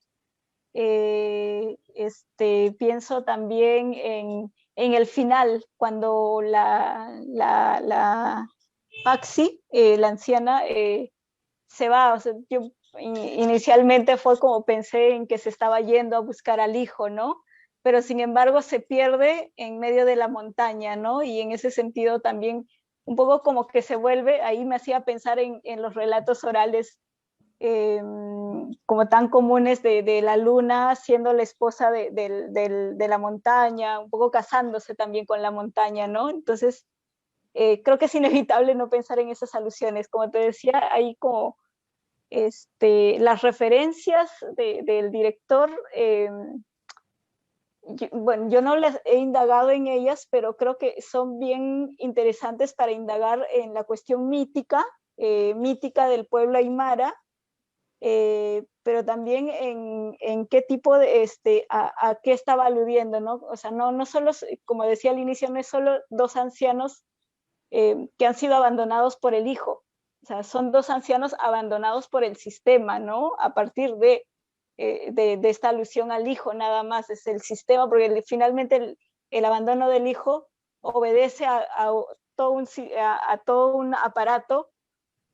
Pienso también en el final, cuando la Paxi, la anciana, se va. O sea, yo inicialmente fue como pensé en que se estaba yendo a buscar al hijo, ¿no? Pero sin embargo se pierde en medio de la montaña, ¿no? Y en ese sentido también un poco como que se vuelve, ahí me hacía pensar en los relatos orales como tan comunes de la luna siendo la esposa de la montaña, un poco casándose también con la montaña, ¿no? Entonces, creo que es inevitable no pensar en esas alusiones. Como te decía, hay como las referencias del director, bueno, yo no les he indagado en ellas, pero creo que son bien interesantes para indagar en la cuestión mítica, mítica del pueblo aymara, pero también en qué tipo de, a qué estaba aludiendo, ¿no? O sea, no solo, como decía al inicio, no es solo dos ancianos que han sido abandonados por el hijo, o sea, son dos ancianos abandonados por el sistema, ¿no? A partir de esta alusión al hijo, nada más, es el sistema, porque finalmente el abandono del hijo obedece a todo un aparato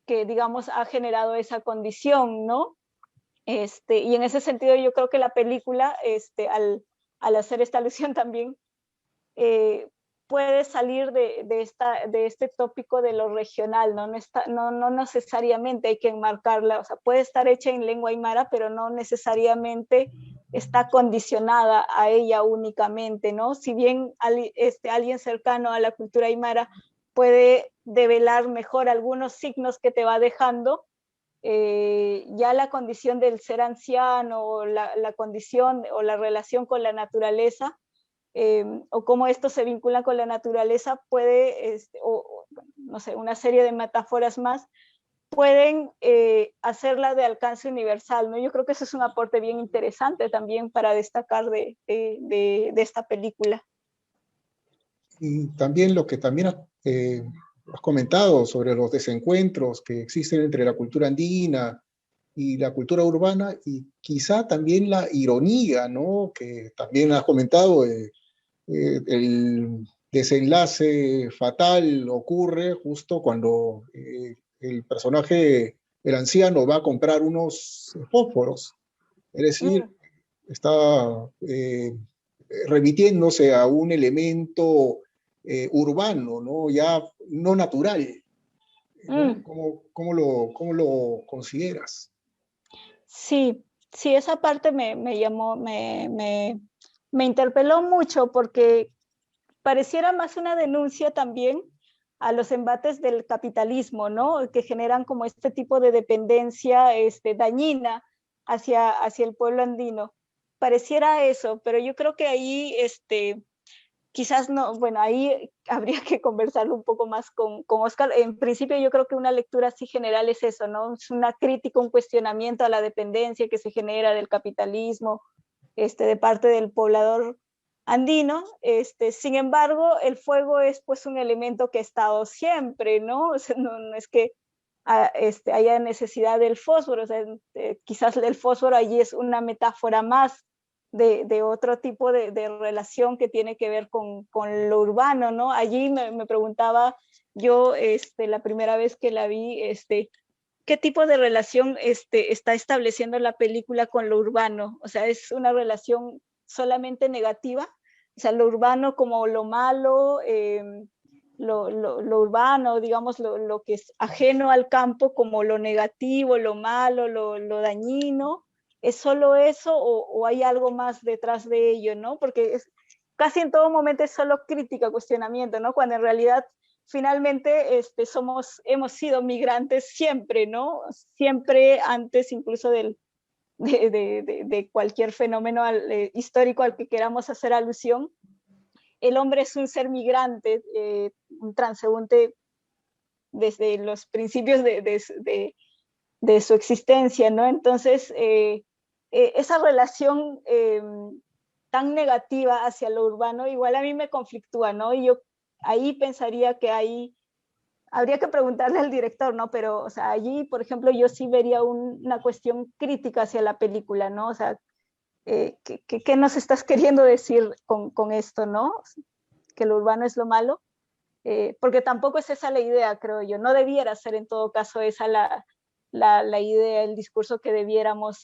que, digamos, ha generado esa condición, ¿no? Y en ese sentido yo creo que la película, al hacer esta alusión también, puede salir de este tópico de lo regional, ¿no? No necesariamente hay que enmarcarla, o sea, puede estar hecha en lengua aymara, pero no necesariamente está condicionada a ella únicamente, ¿no? Si bien alguien cercano a la cultura aymara puede develar mejor algunos signos que te va dejando, ya la condición del ser anciano, la condición o la relación con la naturaleza, o cómo esto se vincula con la naturaleza, puede, no sé, una serie de metáforas más, pueden hacerla de alcance universal, ¿no? Yo creo que eso es un aporte bien interesante también para destacar de esta película. Y también lo que también has comentado sobre los desencuentros que existen entre la cultura andina y la cultura urbana, y quizá también la ironía, ¿no? Que también has comentado, el desenlace fatal ocurre justo cuando el personaje, el anciano, va a comprar unos fósforos, es decir, está eh, remitiéndose a un elemento urbano, ¿no? Ya no natural, ¿no? ¿Cómo lo consideras? Sí, sí, esa parte me llamó, me interpeló mucho porque pareciera más una denuncia también a los embates del capitalismo, ¿no? Que generan como este tipo de dependencia dañina hacia el pueblo andino. Pareciera eso, pero yo creo que ahí quizás no, bueno, ahí habría que conversarlo un poco más con Oscar. En principio yo creo que una lectura así general es eso, ¿no? Es una crítica, un cuestionamiento a la dependencia que se genera del capitalismo de parte del poblador andino. Sin embargo, el fuego es pues un elemento que ha estado siempre, ¿no? O sea, no es que haya necesidad del fósforo, o sea, quizás el fósforo allí es una metáfora más de otro tipo de relación que tiene que ver con lo urbano, ¿no? Allí me preguntaba yo, la primera vez que la vi, ¿qué tipo de relación está estableciendo la película con lo urbano? O sea, ¿es una relación solamente negativa? O sea, lo urbano como lo malo, lo urbano, digamos, lo que es ajeno al campo como lo negativo, lo malo, lo dañino. ¿Es solo eso o hay algo más detrás de ello, no? Porque casi en todo momento es solo crítica, cuestionamiento, ¿no? Cuando en realidad finalmente hemos sido migrantes siempre, ¿no? Siempre antes incluso de cualquier fenómeno histórico al que queramos hacer alusión. El hombre es un ser migrante, un transeúnte desde los principios de su existencia, ¿no? Entonces, esa relación tan negativa hacia lo urbano, igual a mí me conflictúa, ¿no? Y yo ahí pensaría que habría que preguntarle al director, ¿no? Pero, o sea, allí, por ejemplo, yo sí vería una cuestión crítica hacia la película, ¿no? O sea, ¿qué nos estás queriendo decir con esto, ¿no? Que lo urbano es lo malo. Porque tampoco es esa la idea, creo yo. No debiera ser en todo caso esa la idea, el discurso que debiéramos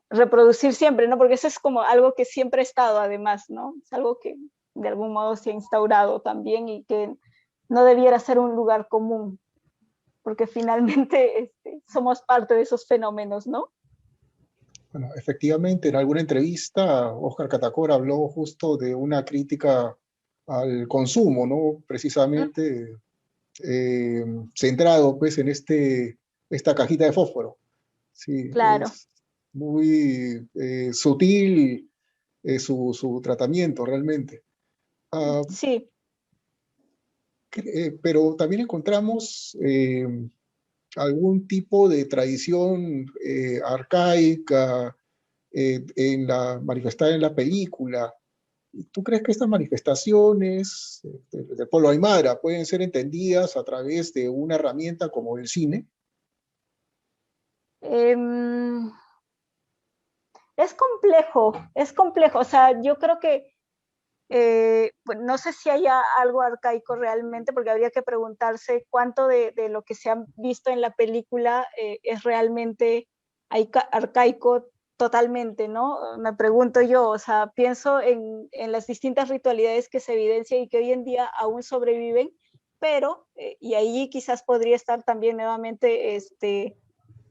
reproducir siempre, ¿no? Porque eso es como algo que siempre ha estado además, ¿no? Es algo que de algún modo se ha instaurado también y que no debiera ser un lugar común, porque finalmente somos parte de esos fenómenos, ¿no? Bueno, efectivamente, en alguna entrevista, Oscar Catacora habló justo de una crítica al consumo, ¿no? Precisamente centrado pues en esta cajita de fósforo. Sí, Claro, es muy sutil su tratamiento realmente. Ah, sí. pero también encontramos algún tipo de tradición arcaica manifestada en la película. ¿Tú crees que estas manifestaciones del pueblo aymara pueden ser entendidas a través de una herramienta como el cine? Es complejo, o sea, yo creo que pues no sé si haya algo arcaico realmente, porque habría que preguntarse cuánto de lo que se ha visto en la película es realmente arcaico totalmente, ¿no? Me pregunto yo, o sea, pienso en las distintas ritualidades que se evidencian y que hoy en día aún sobreviven, pero, y ahí quizás podría estar también nuevamente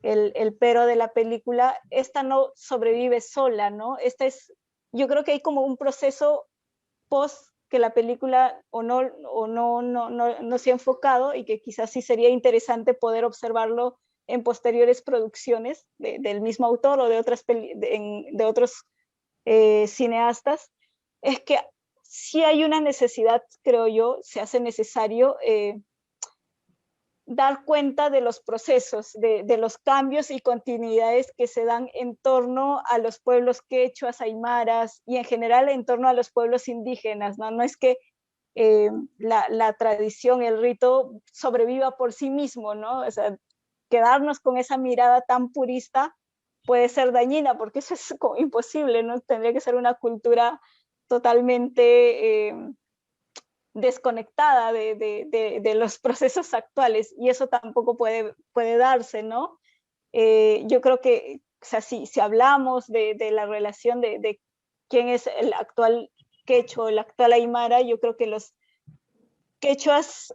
el pero de la película, esta no sobrevive sola, ¿no? Yo creo que hay como un proceso post que la película no se ha enfocado y que quizás sí sería interesante poder observarlo en posteriores producciones del mismo autor o de otros cineastas, es que sí hay una necesidad, creo yo, se hace necesario dar cuenta de los procesos, de los cambios y continuidades que se dan en torno a los pueblos quechuas, aymaras y en general en torno a los pueblos indígenas, ¿no? No es que la tradición, el rito sobreviva por sí mismo, ¿no? O sea, quedarnos con esa mirada tan purista puede ser dañina, porque eso es como imposible, ¿no? Tendría que ser una cultura totalmente desconectada de los procesos actuales y eso tampoco puede darse, ¿no? Yo creo que, o sea, si hablamos de la relación de quién es el actual quechua, el actual aymara, yo creo que los quechuas,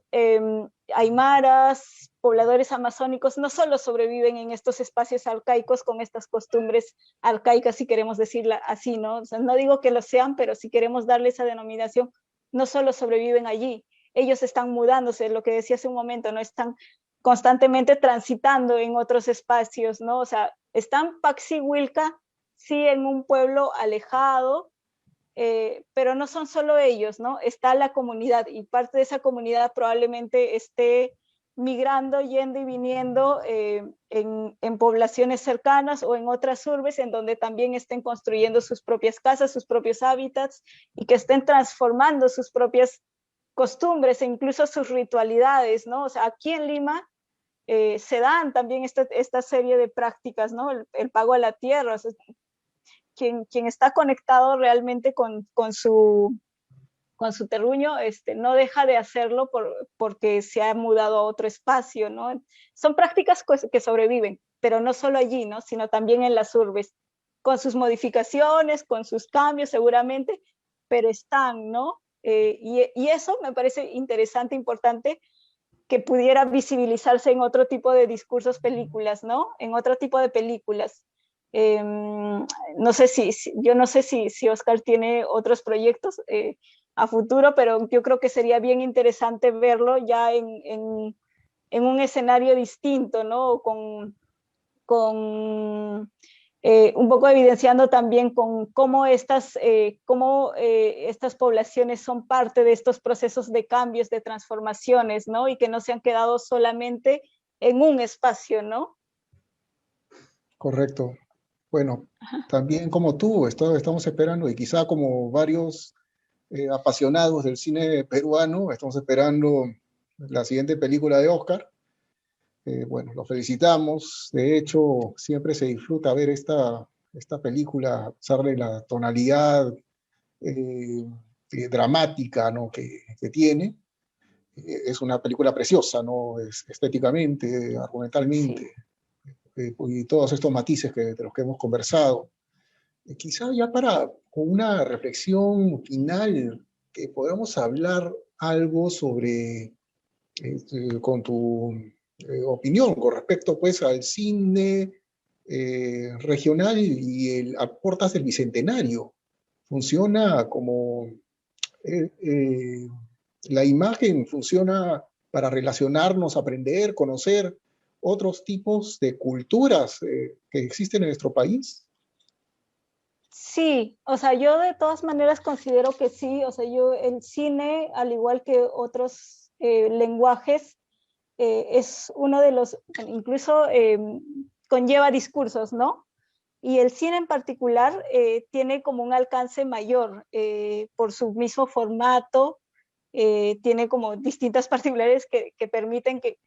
aymaras, pobladores amazónicos, no solo sobreviven en estos espacios arcaicos con estas costumbres arcaicas, si queremos decirla así, ¿no? O sea, no digo que lo sean, pero si queremos darle esa denominación, no solo sobreviven allí, ellos están mudándose, lo que decía hace un momento, ¿no? Están constantemente transitando en otros espacios, ¿no? O sea, están Paxihuilca, sí, en un pueblo alejado, pero no son solo ellos, ¿no? Está la comunidad y parte de esa comunidad probablemente esté migrando, yendo y viniendo en poblaciones cercanas o en otras urbes en donde también estén construyendo sus propias casas, sus propios hábitats y que estén transformando sus propias costumbres e incluso sus ritualidades, ¿no? O sea, aquí en Lima se dan también esta serie de prácticas, ¿no? El pago a la tierra, o sea, quien está conectado realmente con su terruño, no deja de hacerlo porque se ha mudado a otro espacio, ¿no? Son prácticas que sobreviven, pero no solo allí, ¿no? Sino también en las urbes, con sus modificaciones, con sus cambios seguramente, pero están, ¿no? Y eso me parece interesante, importante, que pudiera visibilizarse en otro tipo de discursos, películas, ¿no? En otro tipo de películas. No sé yo no sé si Oscar tiene otros proyectos a futuro, pero yo creo que sería bien interesante verlo ya en un escenario distinto, ¿no? Con un poco evidenciando también con cómo estas poblaciones son parte de estos procesos de cambios, de transformaciones, ¿no? Y que no se han quedado solamente en un espacio, ¿no? Correcto. Bueno, también como tú, estamos esperando, y quizá como varios apasionados del cine peruano, estamos esperando la siguiente película de Oscar. Bueno, lo felicitamos. De hecho, siempre se disfruta ver esta película, a pesar de la tonalidad eh, dramática, ¿no? que tiene. Es una película preciosa, ¿no? Estéticamente, Sí. argumentalmente, y todos estos matices de los que hemos conversado. Quizá ya con una reflexión final, que podamos hablar algo sobre, con tu opinión con respecto pues al cine regional y el Aportas del Bicentenario. Funciona como eh, eh, la imagen funciona para relacionarnos, aprender, conocer otros tipos de culturas que existen en nuestro país. Sí, o sea, yo de todas maneras considero que sí, o sea, yo el cine, al igual que otros lenguajes, es uno de los, incluso conlleva discursos, ¿no? Y el cine en particular tiene como un alcance mayor por su mismo formato, tiene como distintas particularidades que permiten que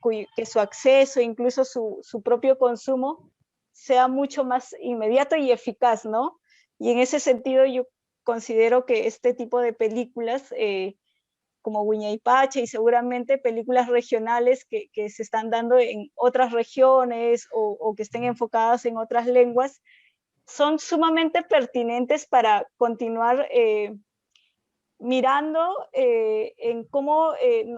su acceso, incluso su propio consumo, sea mucho más inmediato y eficaz, ¿no? Y en ese sentido, yo considero que este tipo de películas, como Huayna y seguramente películas regionales que se están dando en otras regiones o que estén enfocadas en otras lenguas, son sumamente pertinentes para continuar mirando en cómo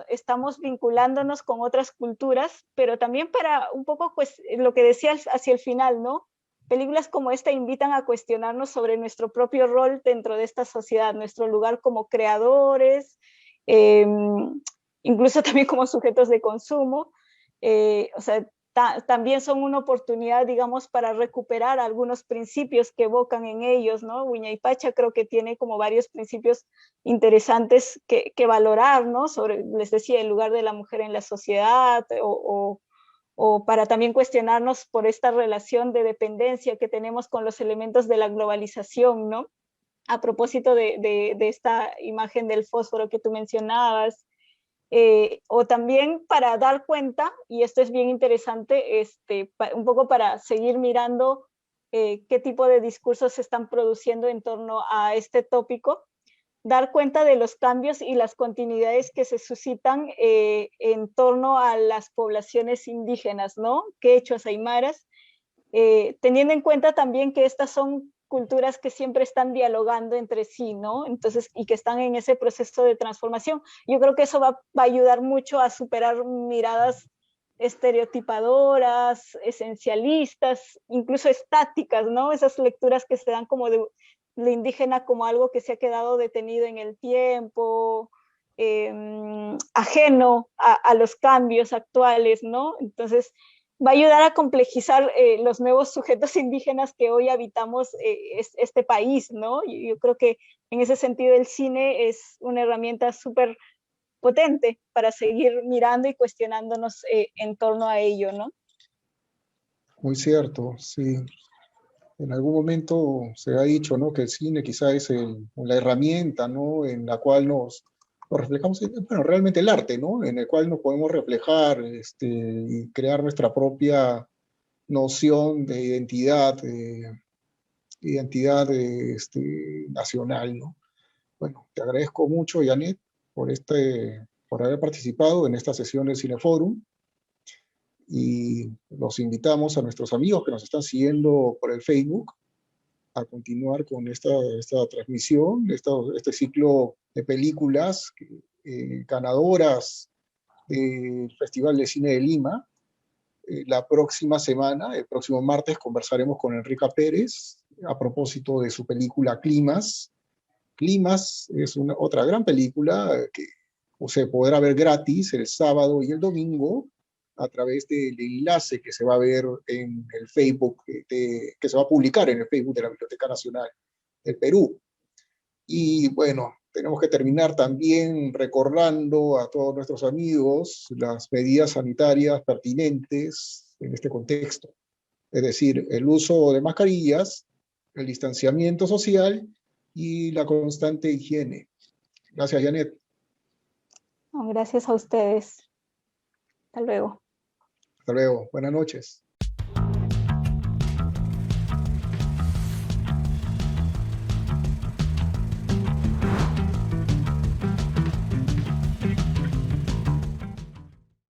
estamos vinculándonos con otras culturas, pero también para un poco pues, lo que decías hacia el final, ¿no? Películas como esta invitan a cuestionarnos sobre nuestro propio rol dentro de esta sociedad, nuestro lugar como creadores, eh, incluso también como sujetos de consumo. O sea, también son una oportunidad, digamos, para recuperar algunos principios que evocan en ellos, ¿no? Huayna creo que tiene como varios principios interesantes que valorar, ¿no? Sobre, les decía, el lugar de la mujer en la sociedad o para también cuestionarnos por esta relación de dependencia que tenemos con los elementos de la globalización, ¿no? A propósito de esta imagen del fósforo que tú mencionabas, o también para dar cuenta, y esto es bien interesante, un poco para seguir mirando qué tipo de discursos se están produciendo en torno a este tópico, dar cuenta de los cambios y las continuidades que se suscitan en torno a las poblaciones indígenas, ¿no? Quechuas, aymaras, teniendo en cuenta también que estas son culturas que siempre están dialogando entre sí, ¿no? Entonces, y que están en ese proceso de transformación. Yo creo que eso va a ayudar mucho a superar miradas estereotipadoras, esencialistas, incluso estáticas, ¿no? Esas lecturas que se dan como de lo indígena como algo que se ha quedado detenido en el tiempo, ajeno a los cambios actuales, ¿no? Entonces, va a ayudar a complejizar los nuevos sujetos indígenas que hoy habitamos este país, ¿no? Yo creo que en ese sentido el cine es una herramienta súper potente para seguir mirando y cuestionándonos en torno a ello, ¿no? Muy cierto, sí. En algún momento se ha dicho, ¿no?, que el cine quizá es la herramienta, ¿no?, en la cual nos reflejamos, bueno, realmente el arte, ¿no?, en el cual nos podemos reflejar y crear nuestra propia noción de identidad nacional, ¿no? Bueno, te agradezco mucho, Janet, por haber participado en esta sesión del Cineforum, y los invitamos a nuestros amigos que nos están siguiendo por el Facebook a continuar con esta transmisión, este ciclo de películas ganadoras del Festival de Cine de Lima. La próxima semana, el próximo martes, conversaremos con Enrica Pérez a propósito de su película Climas. Climas es otra gran película que se podrá ver gratis el sábado y el domingo a través del enlace que se va a ver en el Facebook, que se va a publicar en el Facebook de la Biblioteca Nacional del Perú. Y bueno, tenemos que terminar también recordando a todos nuestros amigos las medidas sanitarias pertinentes en este contexto. Es decir, el uso de mascarillas, el distanciamiento social y la constante higiene. Gracias, Janet. Gracias a ustedes. Hasta luego. Hasta luego. Buenas noches.